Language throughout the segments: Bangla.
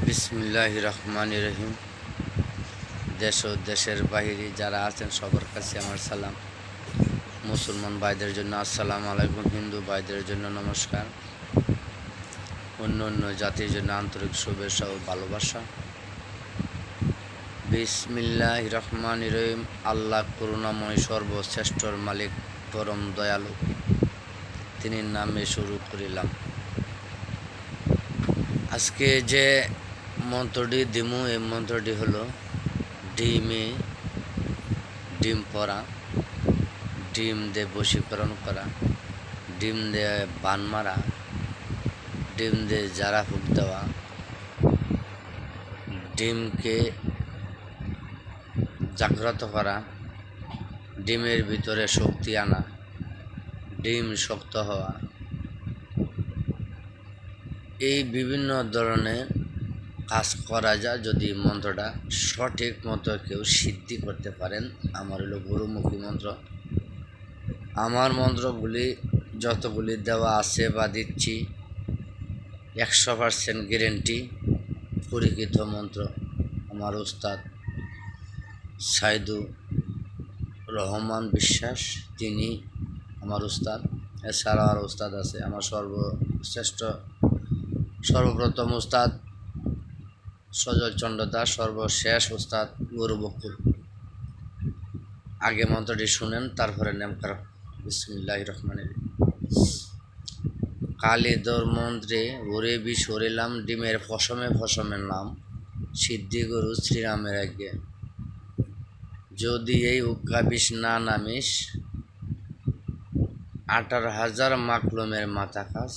বিসমিল্লাহির রহমানির রহিম। দেশ ও দেশের বাহিরে যারা আছেন সবার কাছে আমার সালাম। মুসলমান ভাইদের জন্য আসসালামু আলাইকুম, হিন্দু ভাইদের জন্য নমস্কার, অন্য অন্য জাতির জন্য আন্তরিক শুভেচ্ছা ও ভালোবাসা। বিসমিল্লাহির রহমানির রহিম। আল্লাহ করুণাময়, সর্বশ্রেষ্ঠর মালিক, পরম দয়ালু, তিনি নামে শুরু করিলাম। আজকে যে মন্ত্রটি দিমু, এই মন্ত্রটি হলো ডিম পরা, ডিম দিয়ে বশীকরণ করা, ডিম দিয়ে বান মারা, ডিম দিয়ে জারা ফুক দেওয়া, ডিমকে জাগ্রত করা, ডিমের ভিতরে শক্তি আনা, ডিম শক্ত হওয়া, এই বিভিন্ন ধরনের কাজ করা যায় যদি মন্ত্রটা সঠিক মতো কেউ সিদ্ধি করতে পারেন। আমার হলো গুরুমুখী মন্ত্র। আমার মন্ত্রগুলি যতগুলি দেওয়া আছে বা দিচ্ছি 100% গ্যারেন্টি, পরীক্ষিত মন্ত্র। আমার উস্তাদ সাইদুর রহমান বিশ্বাস, তিনি আমার উস্তাদ। এছাড়াও আর উস্তাদ আছে, আমার সর্বপ্রথম উস্তাদ সজল চন্দ্র দাস, সর্বশেষ উস্তাদ গুরু বকুল। আগে মন্ত্রটি শুনেন, তারপরে নাম করা। বিসমিল্লাহির রহমানির রহিম। কালিদর মন্ত্রে ওরে বিষ ওরেলাম, ডিমের ফসমের নাম, সিদ্ধি গুরু শ্রীরামের আজ্ঞে। যদি এই উক্কা বিষ না নামিস, 18,000 মাকলুমের মাথা খাস,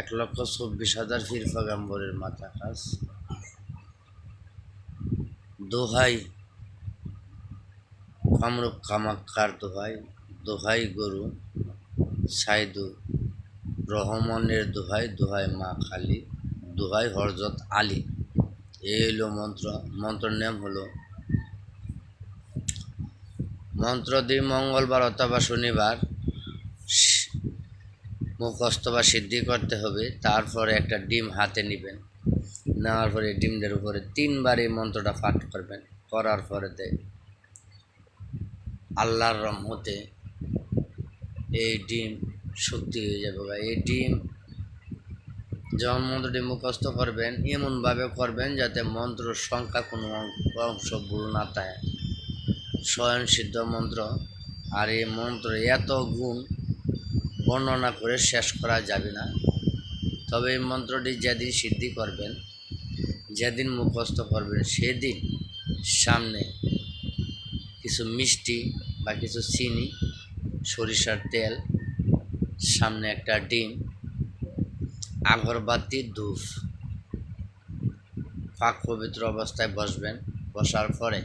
1,24,000 পীর পয়গম্বরের মাথা খাস। দোহাই কামরূপ কামাক্ষার দোহাই, দোহাই গুরু সাইদুর রহমানের দোহাই, দোহাই মা খালি, দোহাই হযরত আলী। এই হলো মন্ত্র। মন্ত্রের নাম হলো, মন্ত্র দিয়ে মঙ্গলবার অথবা শনিবার মুখস্থ বা সিদ্ধি করতে হবে। তারপরে একটা ডিম হাতে নেবেন, নেওয়ার পরে ডিমদের উপরে 3 বার এই মন্ত্রটা পাঠ করবেন। করার পরে আল্লাহর রহমতে এই ডিম শক্তি হয়ে যাবে। এই ডিম যখন মন্ত্রটি মুখস্থ করবেন, এমনভাবে করবেন যাতে মন্ত্রর সংখ্যা কোনো অংশ ভুল না থাকে। স্বয়ং সিদ্ধ মন্ত্র, আর এই মন্ত্র এত গুণ বর্ণনা করে শেষ করা যাবে না। তবে এই মন্ত্রটি যেদিন সিদ্ধি করবেন, যেদিন মুখস্থ করবেন, সেদিন সামনে কিছু মিষ্টি বা কিছু চিনি, সরিষার তেল, সামনে একটা ডিম, আগরবাতি, ধূপ, পাক পবিত্র অবস্থায় বসবেন। বসার পরে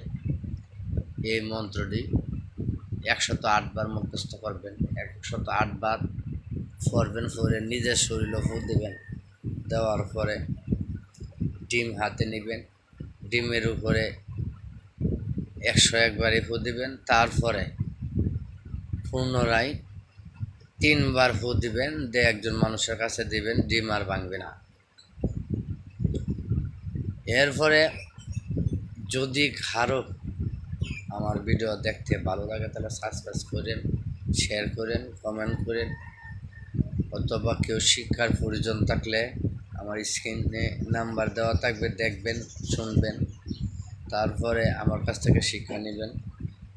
এই মন্ত্রটি 108 বার মুখস্থ করবেন। 108 বার পড়বেন, পরে নিজের শরীরে ফু দেবেন। দেওয়ার পরে ডিম হাতে নেবেন, ডিমের উপরে 101 বারই ফু দিবেন। তারপরে পুনরায় 3 বার ফু দিবেন, একজন মানুষের কাছে দিবেন, ডিম আর ভাঙবে না। এরপরে যদি কারো আমার ভিডিও দেখতে ভালো লাগে তাহলে সাবস্ক্রাইব করেন, শেয়ার করেন, কমেন্ট করেন, অথবা কেউ শিক্ষার প্রয়োজন থাকলে আমার স্ক্রিনে নাম্বার দেওয়া থাকবে, দেখবেন, শুনবেন, তারপরে আমার কাছ থেকে শিক্ষা নেবেন।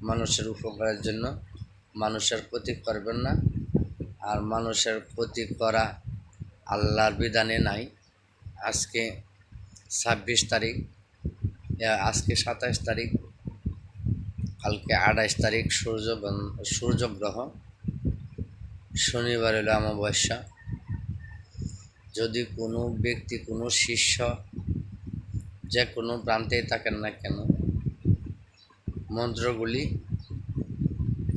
মানুষের উপকারের জন্য। মানুষের ক্ষতি করবেন না, আর মানুষের ক্ষতি করা আল্লাহর বিধানে নাই। আজকে 26 তারিখ, আজকে 27 তারিখ, কালকে 28 তারিখ সূর্যগ্রহণ, শনিবার হলো অমাবস্যা। যদি কোনো ব্যক্তি, কোনো শিষ্য যে কোনো প্রান্তেই থাকেন না কেন, মন্ত্রগুলি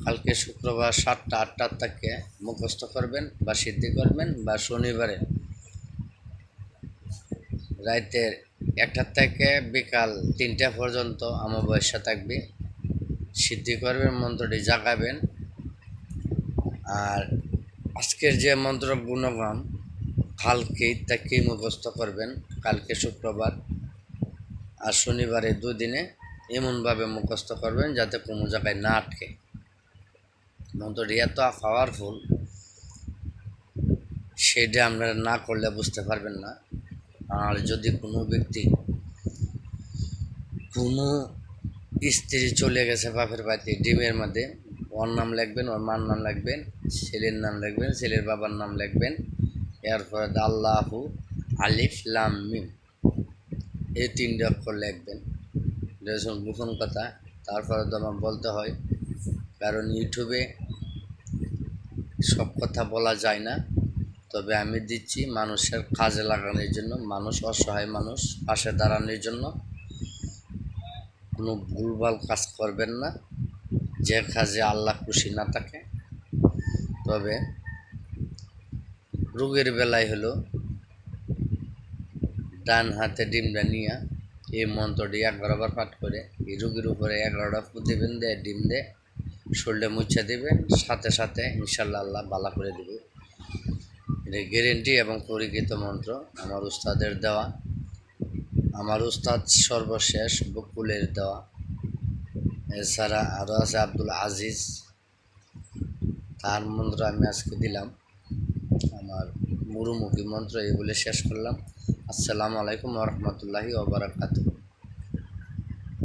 কালকে শুক্রবার 7টা-8টার থেকে মুখস্থ করবেন বা সিদ্ধি করবেন, বা শনিবারে রাতের 1টা থেকে বিকাল 3টা পর্যন্ত অমাবস্যা থাকবে, সিদ্ধি করবেন, মন্ত্রটি জাগাবেন। আর আজকের যে মন্ত্র গুণগান কালকেই তাকেই মুখস্থ করবেন, কালকে শুক্রবার আর শনিবারে দুদিনে এমনভাবে মুখস্থ করবেন যাতে কোনো জায়গায় না আটকে। মন্ত্রটি এত পাওয়ারফুল, সেটা আপনারা না করলে বুঝতে পারবেন না। আর যদি কোনো ব্যক্তি কোনো স্ত্রী চলে গেছে বাপের বাড়িতে ডিমের মধ্যে, ওর নাম লিখবেন, ওর মার নাম লিখবেন, ছেলের নাম লিখবেন, ছেলের বাবার নাম লিখবেন, এরপরে আল্লাহু আলিফ লাম মিম এই 3টে অক্ষর লিখবেন। এটা গোপন কথা, তারপরে তো আমার বলতে হয়, কারণ ইউটিউবে সব কথা বলা যায় না। তবে আমি দিচ্ছি মানুষের কাজে লাগানোর জন্য, মানুষ অসহায় মানুষ পাশে দাঁড়ানোর জন্য। কোনো ভুলভাল কাজ করবেন না, যে কাজে আল্লাহ খুশি না থাকে। তবে রোগের বেলায় হলো ডান হাতে ডিমটা নিয়ে এই মন্ত্রটি 11বার পাঠ করে এই রোগীর উপরে 11টা ফু দেবেন, দিয়ে ডিম দিয়ে শরীরে মুছে দেবেন, সাথে সাথে ইনশাল্লাহ আল্লাহ বালা করে দেবে। এটা গ্যারেন্টি এবং পরীক্ষিত মন্ত্র, আমার উস্তাদের দেওয়া, আমার উস্তাদ সর্বশেষ বকুলের দেওয়া। এছাড়া আরও আছে আব্দুল আজিজ, তার মন্ত্র আমি আজকে দিলাম। আমার মুরুমুখী মন্ত্র এগুলি শেষ করলাম। আসসালামু আলাইকুম ওয়া রাহমাতুল্লাহি ওয়া বারাকাতুহু।